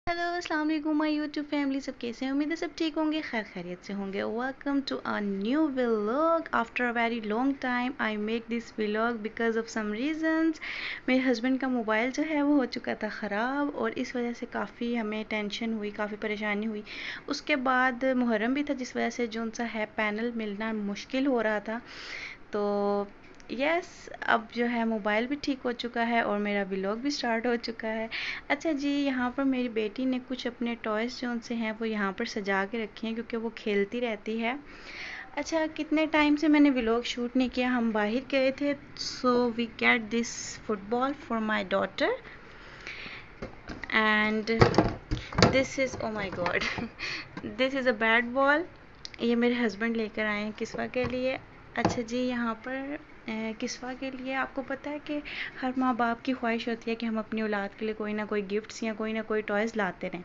Hello अस्सलाम वालेकुम my YouTube family, सब कैसे हैं? उम्मीद है सब ठीक होंगे, खैर खैरियत से होंगे। Welcome to a new vlog. After a very long time I make this vlog because of some reasons. मेरे हस्बैंड का मोबाइल जो है वो हो चुका था ख़राब और इस वजह से काफ़ी हमें टेंशन हुई, काफ़ी परेशानी हुई। उसके बाद मुहर्रम भी था जिस वजह से जो सा है पैनल मिलना मुश्किल हो रहा था। तो यस, अब जो है मोबाइल भी ठीक हो चुका है और मेरा व्लॉग भी स्टार्ट हो चुका है। अच्छा जी, यहाँ पर मेरी बेटी ने कुछ अपने टॉयज़ जो उनसे हैं वो यहाँ पर सजा के रखे हैं क्योंकि वो खेलती रहती है। अच्छा, कितने टाइम से मैंने व्लॉग शूट नहीं किया, हम बाहर गए थे। So we get this football for my daughter and this is, oh my god, this is a bat ball. ये मेरे हस्बैंड लेकर आए हैं किस्वा के लिए। अच्छा जी, यहाँ पर किस्वा के लिए आपको पता है कि हर माँ बाप की ख्वाहिश होती है कि हम अपनी औलाद के लिए कोई ना कोई गिफ्ट्स या कोई ना कोई टॉयज़ लाते रहें।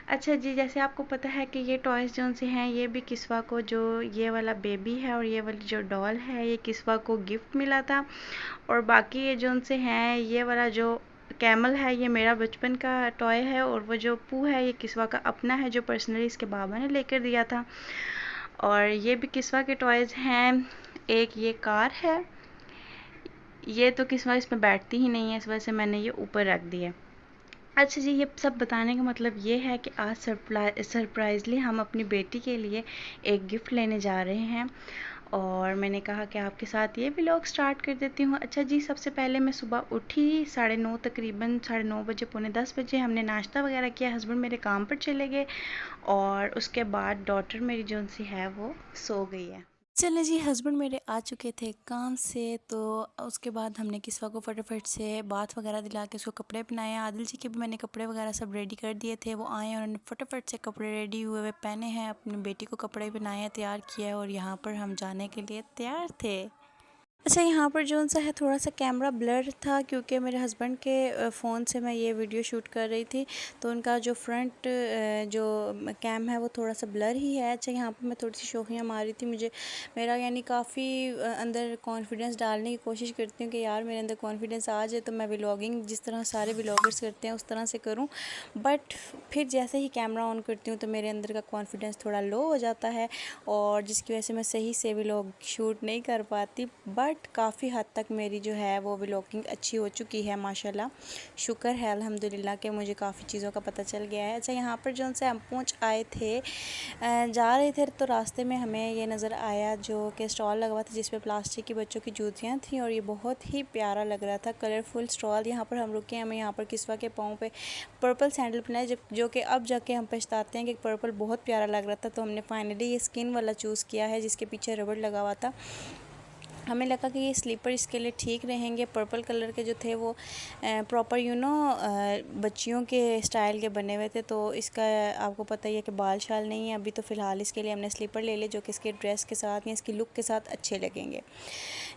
अच्छा जी, जैसे आपको पता है कि ये टॉयज़ जो से हैं ये भी किस्वा को, जो ये वाला बेबी है और ये वाली जो डॉल है ये किस्वा को गिफ्ट मिला था। और बाकी ये जो से हैं, ये वाला जो कैमल है ये मेरा बचपन का टॉय है और वो जो पू है ये किस्वा का अपना है जो पर्सनली इसके बाबा ने लेकर दिया था। और ये भी किस्वा के टॉयज़ हैं। एक ये कार है, ये तो किस्वा इसमें बैठती ही नहीं है, इस वजह से मैंने ये ऊपर रख दिया। अच्छा जी, ये सब बताने का मतलब ये है कि आज सरप्राइज़ली हम अपनी बेटी के लिए एक गिफ्ट लेने जा रहे हैं और मैंने कहा कि आपके साथ ये व्लॉग स्टार्ट कर देती हूँ। अच्छा जी, सबसे पहले मैं सुबह उठी 9:30, तकरीबन 9:30 बजे, पौने 10 बजे हमने नाश्ता वगैरह किया। हस्बैंड मेरे काम पर चले गए और उसके बाद डॉटर मेरी जो सी है वो सो गई है। चलें जी, हस्बैंड मेरे आ चुके थे काम से, तो उसके बाद हमने किस्वा को फटाफट से बाथ वगैरह दिला के उसको कपड़े पहनाए। आदिल जी के भी मैंने कपड़े वगैरह सब रेडी कर दिए थे। वो आए और उन्होंने फटाफट से कपड़े रेडी हुए हुए पहने हैं, अपनी बेटी को कपड़े पहनाए हैं, तैयार किया है और यहाँ पर हम जाने के लिए तैयार थे। अच्छा, यहाँ पर जो सा है थोड़ा सा कैमरा ब्लर था क्योंकि मेरे हस्बैंड के फ़ोन से मैं ये वीडियो शूट कर रही थी, तो उनका जो फ्रंट जो कैम है वो थोड़ा सा ब्लर ही है। अच्छा, यहाँ पर मैं थोड़ी सी शोखियाँ मारी थी, मुझे मेरा यानी काफ़ी अंदर कॉन्फिडेंस डालने की कोशिश करती हूँ कि यार मेरे अंदर कॉन्फिडेंस आ जाए तो मैं व्लॉगिंग जिस तरह सारे व्लॉगर्स करते हैं उस तरह से करूँ। बट फिर जैसे ही कैमरा ऑन करती हूँ तो मेरे अंदर का कॉन्फिडेंस थोड़ा लो हो जाता है और जिसकी वजह से मैं सही से व्लॉग शूट नहीं कर पाती। बट काफ़ी हद तक मेरी जो है वो व्लॉगिंग अच्छी हो चुकी है माशाल्लाह, शुक्र है अल्हम्दुलिल्लाह कि मुझे काफ़ी चीज़ों का पता चल गया है। अच्छा, यहाँ पर जो से हम पहुँच आए थे, जा रहे थे तो रास्ते में हमें ये नज़र आया जो कि स्टॉल लगा हुआ था जिस पे प्लास्टिक की बच्चों की जूतियाँ थी और ये बहुत ही प्यारा लग रहा था, कलरफुल स्टॉल। यहाँ पर हम रुके, हमें यहाँ पर किस्वा के पाँव पे पर्पल सैंडल पहनाए, जब जो कि अब जाके हम पछताते हैं कि पर्पल बहुत प्यारा लग रहा था, तो हमने फाइनली ये स्किन वाला चूज़ किया है जिसके पीछे रबड़ लगा हुआ था। हमें लगा कि ये स्लीपर इसके लिए ठीक रहेंगे। पर्पल कलर के जो थे वो प्रॉपर बच्चियों के स्टाइल के बने हुए थे, तो इसका आपको पता ही है कि बाल शाल नहीं है अभी, तो फ़िलहाल इसके लिए हमने स्लीपर ले लिए जो कि इसके ड्रेस के साथ या इसकी लुक के साथ अच्छे लगेंगे।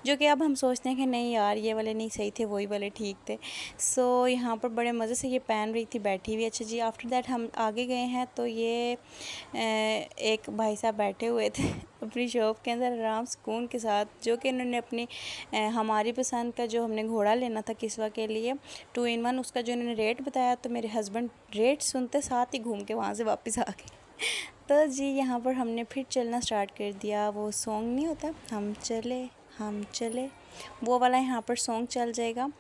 जो कि अब हम सोचते हैं कि नहीं यार, ये वाले नहीं सही थे, वही वाले ठीक थे। सो यहाँ पर बड़े मज़े से ये पहन रही थी बैठी हुई। अच्छा जी, आफ्टर दैट हम आगे गए हैं तो ये एक भाई साहब बैठे हुए थे अपनी शॉप के अंदर आराम सुकून के साथ, जो कि इन्होंने अपनी हमारी पसंद का जो हमने घोड़ा लेना था किस्वा के लिए 2 in 1, उसका जो इन्होंने रेट बताया तो मेरे हस्बैंड रेट सुनते साथ ही घूम के वहाँ से वापस आ गए। तो जी, यहाँ पर हमने फिर चलना स्टार्ट कर दिया। वो सॉन्ग नहीं होता, हम चले, वो वाला यहाँ पर सॉन्ग चल जाएगा।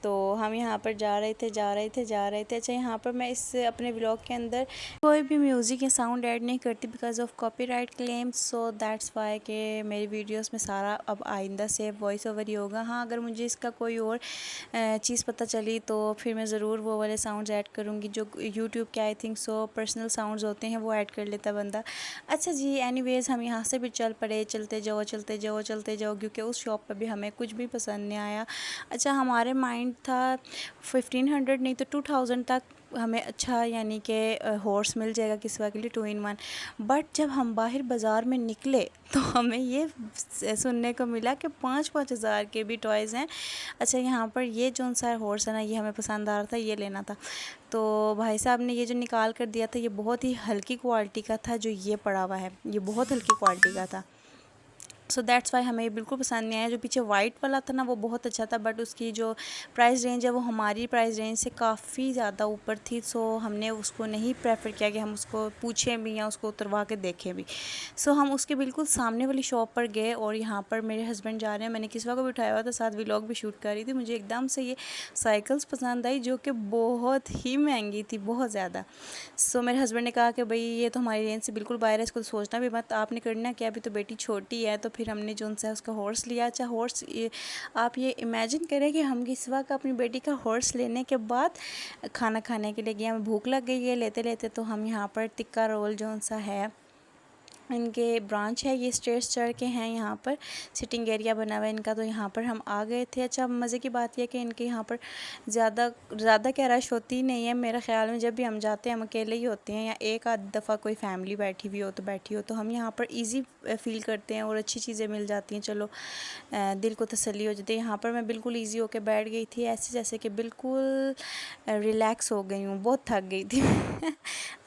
तो हम यहाँ पर जा रहे थे। अच्छा, यहाँ पर मैं इस अपने व्लॉग के अंदर कोई भी म्यूज़िक या साउंड ऐड नहीं करती because of copyright claim. So that's why कि मेरी वीडियोस में सारा अब आइंदा से वॉइस ओवर ही होगा। हाँ, अगर मुझे इसका कोई और चीज़ पता चली तो फिर मैं ज़रूर वो वाले साउंड्स ऐड करूँगी जो यूट्यूब के I think so personal sounds होते हैं, वो ऐड कर लेता बंदा। अच्छा जी, एनीवेज़ हम यहाँ से भी चल पड़े, चलते जाओ क्योंकि उस शॉप पर भी हमें कुछ भी पसंद नहीं आया। अच्छा, हमारे माइंड था 1500 नहीं तो 2000 तक हमें अच्छा यानी कि हॉर्स मिल जाएगा किस्वा के लिए 2 in 1। बट जब हम बाहर बाज़ार में निकले तो हमें ये सुनने को मिला कि 5-5 हज़ार के भी टॉयज़ हैं। अच्छा, यहाँ पर ये जो सा हॉर्स है ना, ये हमें पसंद आ रहा था, ये लेना था। तो भाई साहब ने ये जो निकाल कर दिया था ये बहुत ही हल्की क्वालिटी का था, जो ये पड़ा हुआ है ये बहुत हल्की क्वालिटी का था। सो दैट्स वाई हमें बिल्कुल पसंद नहीं आया। जो पीछे वाइट वाला था ना वो बहुत अच्छा था, बट उसकी जो प्राइस रेंज है वो हमारी प्राइस रेंज से काफ़ी ज़्यादा ऊपर थी। सो हमने उसको नहीं प्रेफर किया कि हम उसको पूछें भी या उसको उतरवा के देखें भी। सो हम उसके बिल्कुल सामने वाली शॉप पर गए और यहाँ पर मेरे हस्बैंड जा रहे हैं, मैंने किस्वा को भी उठाया हुआ था, साथ व्लॉग भी शूट कर रही थी। मुझे एकदम से ये साइकिल्स पसंद आई जो कि बहुत ही महंगी थी, बहुत ज़्यादा। सो मेरे हस्बैंड ने कहा कि भाई ये तो हमारी रेंज से बिल्कुल बाहर है, इसको सोचना भी मत, आपने करना क्या, अभी तो बेटी छोटी है। तो फिर हमने जो उनसे उसका हॉर्स लिया। अच्छा हॉर्स, आप ये इमेजिन करें कि हम किस्वा का अपनी बेटी का हॉर्स लेने के बाद खाना खाने के लिए गए, हमें भूख लग गई है लेते लेते, तो हम यहाँ पर टिक्का रोल जो सा है, इनके ब्रांच है, ये स्टेयर्स चढ़ के हैं, यहाँ पर सिटिंग एरिया बना हुआ है इनका, तो यहाँ पर हम आ गए थे। अच्छा मज़े की बात यह है कि इनके यहाँ पर ज़्यादा क्या रश होती नहीं है मेरे ख़्याल में। जब भी हम जाते हैं हम अकेले ही होते हैं, या एक आध दफ़ा कोई फैमिली बैठी हुई हो तो बैठी हो, तो हम यहाँ पर ईज़ी फ़ील करते हैं और अच्छी चीज़ें मिल जाती हैं, चलो दिल को तसल्ली हो जाती है। यहाँ पर मैं बिल्कुल ईज़ी होकर बैठ गई थी, ऐसे जैसे कि बिल्कुल रिलैक्स हो गई हूँ, बहुत थक गई थी।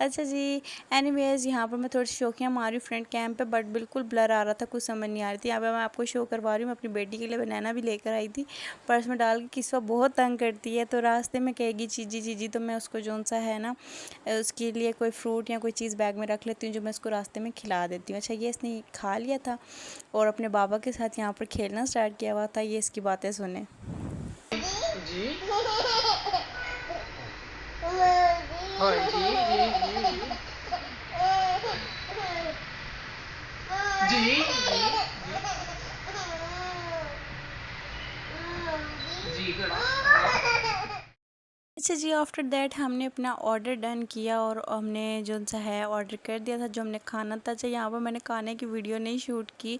अच्छा जी, एनीवेज़ यहाँ पर मैं थोड़ी शौकियाँ मारी फ्रंट कैम पे, बट बिल्कुल ब्लर आ रहा था, कुछ समझ नहीं आ रही थी। यहाँ पे मैं आपको शो करवा रही हूँ, मैं अपनी बेटी के लिए बनाना भी लेकर आई थी, पर्स में डाल के। किस्वा बहुत तंग करती है, तो रास्ते में कहेगी चीजी चीजी, तो मैं उसको जो सा है ना उसके लिए कोई फ्रूट या कोई चीज़ बैग में रख लेती हूँ जो मैं उसको रास्ते में खिला देती हूँ। अच्छा ये इसने खा लिया था और अपने बाबा के साथ यहाँ पर खेलना स्टार्ट किया हुआ था। ये इसकी बातें सुने जी। हाँ जी जी जी जी जी जी। अच्छा जी, आफ्टर दैट हमने अपना ऑर्डर डन किया और हमने जो सा है ऑर्डर कर दिया था जो हमने खाना था। अच्छा यहाँ पर मैंने खाने की वीडियो नहीं शूट की,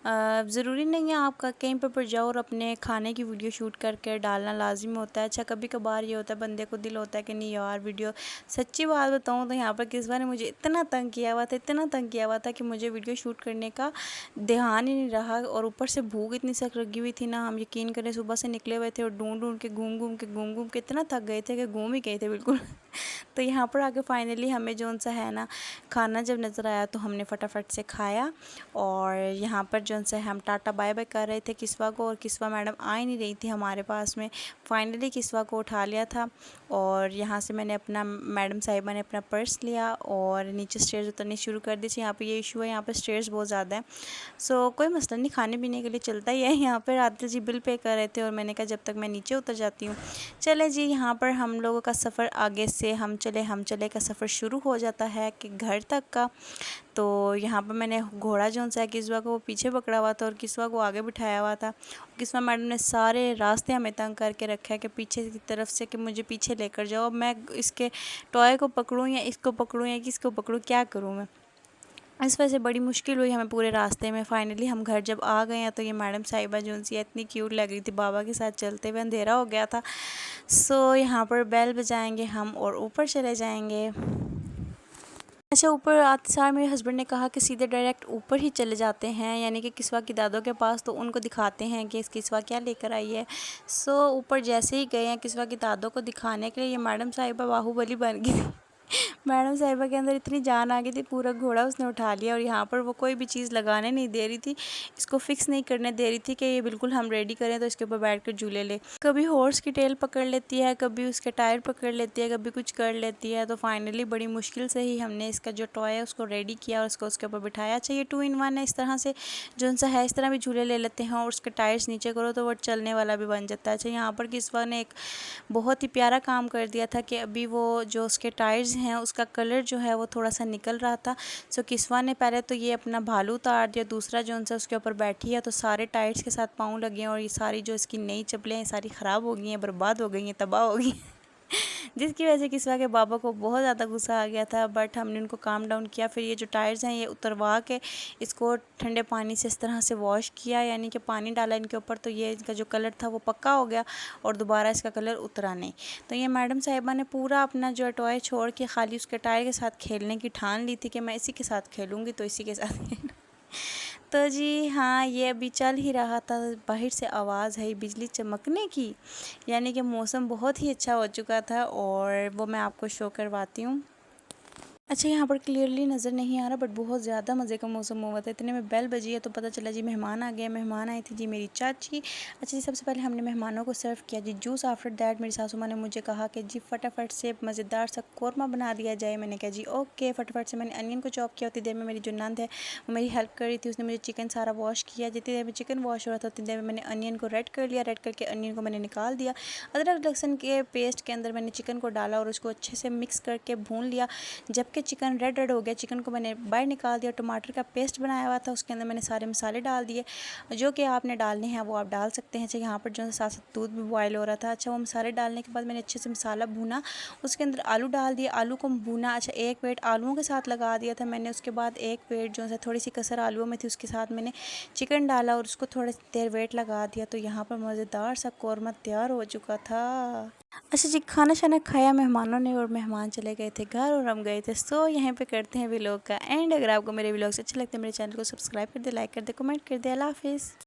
ज़रूरी नहीं है आपका कहीं पर जाओ और अपने खाने की वीडियो शूट करके डालना लाजिम होता है। अच्छा कभी कभार ये होता है बंदे को दिल होता है कि नहीं यार वीडियो, सच्ची बात बताऊँ तो यहाँ पर किस्वा ने मुझे इतना तंग किया हुआ था, इतना तंग किया हुआ था कि मुझे वीडियो शूट करने का ध्यान ही नहीं रहा, और ऊपर से भूख इतनी सख्त लगी हुई थी ना, हम यकीन करें सुबह से निकले हुए थे और ढूंढ के घूम के इतना थक गए थे कि घूम ही गए थे बिल्कुल। तो यहाँ पर आके फाइनली हमें जो सा है ना खाना जब नज़र आया तो हमने फटाफट से खाया, और यहाँ पर जो सा हम टाटा बाय बाय कर रहे थे किस्वा को, और किस्वा मैडम आ ही नहीं रही थी हमारे पास में। फाइनली किस्वा को उठा लिया था और यहाँ से मैंने अपना, मैडम साहिबा ने अपना पर्स लिया और नीचे स्टेयर्स उतरनी शुरू कर दी थी। यहाँ पर ये इशू है, यहाँ पर स्टेयर्स बहुत ज़्यादा है। सो कोई मसला नहीं, खाने पीने के लिए चलता ही है। यहाँ पर आदित्य जी बिल पे कर रहे थे और मैंने कहा जब तक मैं नीचे उतर जाती हूँ। चले जी, यहाँ पर हम लोगों का सफ़र आगे से हम चले का सफ़र शुरू हो जाता है कि घर तक का। तो यहाँ पर मैंने घोड़ा जो सा है किस्वा को वो पीछे पकड़ा हुआ था और किस्वा को आगे बिठाया हुआ था। किस्वा मैडम ने सारे रास्ते हमें तंग करके रखा है कि पीछे की तरफ से कि मुझे पीछे लेकर जाओ। अब मैं इसके टॉय को पकड़ूँ या इसको पकड़ूँ या किसको पकड़ूँ, क्या करूँ मैं। इस वजह से बड़ी मुश्किल हुई हमें पूरे रास्ते में। फाइनली हम घर जब आ गए हैं तो ये मैडम साहिबा जो सी इतनी क्यूट लग रही थी, बाबा के साथ चलते हुए, अंधेरा हो गया था। सो यहाँ पर बेल बजाएंगे हम और ऊपर चले जाएंगे। अच्छा ऊपर आते सार मेरे हस्बैंड ने कहा कि सीधे डायरेक्ट ऊपर ही चले जाते हैं, यानी कि किस्वा की दादों के पास, तो उनको दिखाते हैं कि इस किस्वा क्या लेकर आई है। सो ऊपर जैसे ही गए हैं किस्वा की दादों को दिखाने के लिए, ये मैडम साहिबा बाहुबली बन गई थी। मैडम साहिबा के अंदर इतनी जान आ गई थी, पूरा घोड़ा उसने उठा लिया और यहाँ पर वो कोई भी चीज़ लगाने नहीं दे रही थी, इसको फिक्स नहीं करने दे रही थी कि ये बिल्कुल हम रेडी करें तो इसके ऊपर बैठ कर झूले ले। कभी हॉर्स की टेल पकड़ लेती है, कभी उसके टायर पकड़ लेती है, कभी कुछ कर लेती है। तो फाइनली बड़ी मुश्किल से ही हमने इसका जो टॉय है उसको रेडी किया और उसको उसके ऊपर बिठाया। अच्छा ये 2 in 1 है, इस तरह से जो सा है इस तरह भी झूले ले लेते हैं और उसके टायर्स नीचे करो तो वो चलने वाला भी बन जाता है। अच्छा यहाँ पर किस्वा ने एक बहुत ही प्यारा काम कर दिया था कि अभी वो जो उसके टायर्स हैं उसका कलर जो है वो थोड़ा सा निकल रहा था। सो किस्वा ने पहले तो ये अपना भालू उतार दिया, दूसरा जो सा उसके ऊपर बैठी है तो सारे टायर्स के साथ पाँव लगे हैं और ये सारी जो इसकी नई चप्पलें हैं सारी ख़राब हो गई हैं, बर्बाद हो गई हैं, तबाह हो गई हैं। जिसकी वजह से किस्वा के बाबा को बहुत ज़्यादा गुस्सा आ गया था, बट हमने उनको काम डाउन किया। फिर ये जो टायर्स हैं ये उतरवा के इसको ठंडे पानी से इस तरह से वॉश किया, यानी कि पानी डाला इनके ऊपर, तो ये इनका जो कलर था वो पक्का हो गया और दोबारा इसका कलर उतरा नहीं। तो ये मैडम साहिबा ने पूरा अपना जो टॉय छोड़ के खाली उसके टायर के साथ खेलने की ठान ली थी कि मैं इसी के साथ खेलूँगी तो इसी के साथ तो जी हाँ, ये अभी चल ही रहा था, बाहर से आवाज़ है बिजली चमकने की, यानी कि मौसम बहुत ही अच्छा हो चुका था और वो मैं आपको शो करवाती हूँ। अच्छा, यहाँ पर क्लियरली नज़र नहीं आ रहा बट बहुत ज़्यादा मज़े का मौसम हुआ था। इतने में बेल बजी है तो पता चला जी मेहमान आ गए। मेहमान आई थी जी मेरी चाची। अच्छा जी, सबसे पहले हमने मेहमानों को सर्व किया जी जूस। आफ्टर दैट मेरी सासू माँ ने मुझे कहा कि जी फटाफट से मज़ेदार सा कौरमा बना दिया जाए। मैंने कहा जी ओके। फटाफट से मैंने अनियन को चॉप किया। उतनी देर में मेरी जो नंद है वो मेरी हेल्प कर रही थी, उसने मुझे चिकन सारा वॉश किया। जितनी देर में चिकन वॉश हो रहा था उतनी देर में मैंने अनियन को रेड कर लिया। रेड करके अनियन को मैंने निकाल दिया। अदरक लहसुन के पेस्ट के अंदर मैंने चिकन को डाला और उसको अच्छे से मिक्स करके भून लिया। जबकि चिकन रेड रेड हो गया, चिकन को मैंने बाहर निकाल दिया। टमाटर का पेस्ट बनाया हुआ था, उसके अंदर मैंने सारे मसाले डाल दिए जो कि आपने डालने हैं वो आप डाल सकते हैं। अच्छा, यहाँ पर जो है साथ साथ दूध भी बॉयल हो रहा था। अच्छा, वो मसाले डालने के बाद मैंने अच्छे से मसाला भूना, उसके अंदर आलू डाल दिए, आलू को भूना। अच्छा, एक प्लेट आलूओं के साथ लगा दिया था मैंने। उसके बाद एक प्लेट जो है थोड़ी सी कसर आलूओं में थी, उसके साथ मैंने चिकन डाला और उसको थोड़ी देर वेट लगा दिया। तो यहाँ पर मज़ेदार सा कौरमा तैयार हो चुका था। अच्छा जी, खाना शाना खाया मेहमानों ने और मेहमान चले गए थे घर और हम गए थे सो। यहाँ पे करते हैं व्लॉग का एंड। अगर आपको मेरे व्लॉग्स अच्छे लगते हैं मेरे चैनल को सब्सक्राइब कर दे, लाइक कर दे, कमेंट कर दे। अल्लाह हाफिज़।